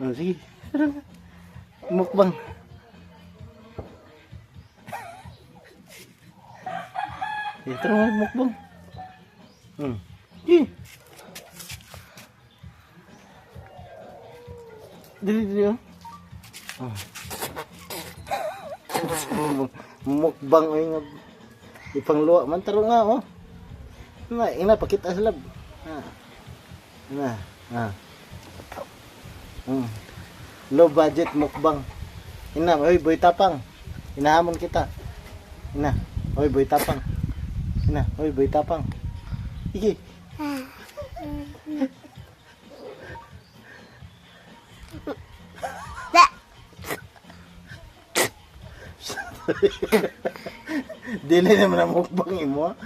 Oh, sige. Tara na. Mukbang. Ito na mukbang. Sige. Dili oh. Mukbang ay nga ipangluwa man taro nga oh. Ina pakita sa lab. Low budget mukbang. Ina, oy boy tapang. Inahamon kita. Ina, oy boy tapang. Ina, oy boy tapang. Iki. Dili naman ang mukbang imo.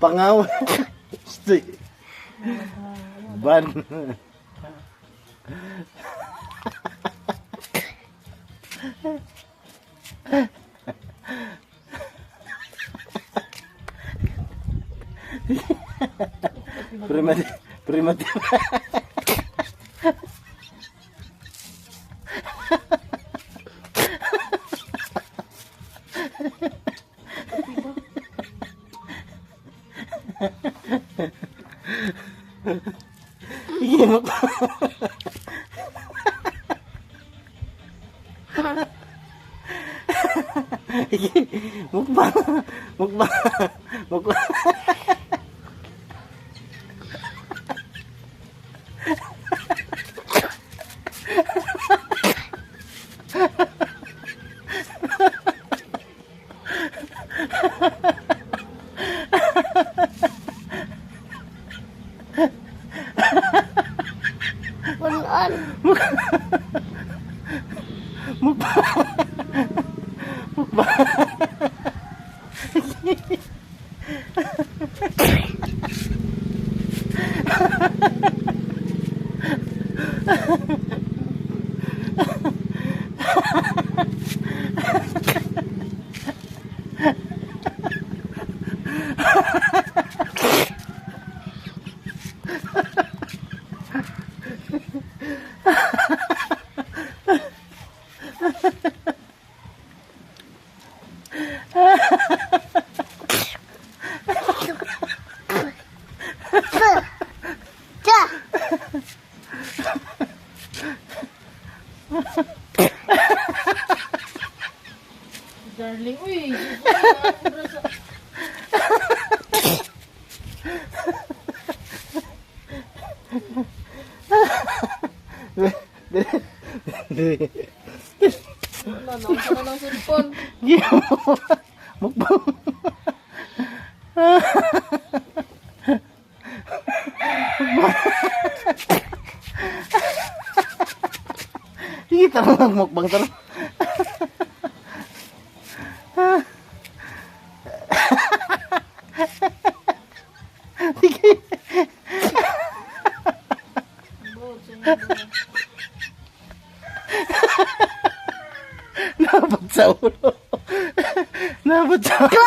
Pangaw. Stoy. Ban. Primitive. Iya mukbang. Punuan. Mukbang. Darling, uy. Wala na ng cellphone. Mukbang. Sige, tara mukbang tara. Sige. Nabot sa ulo. Nabot sa ulo.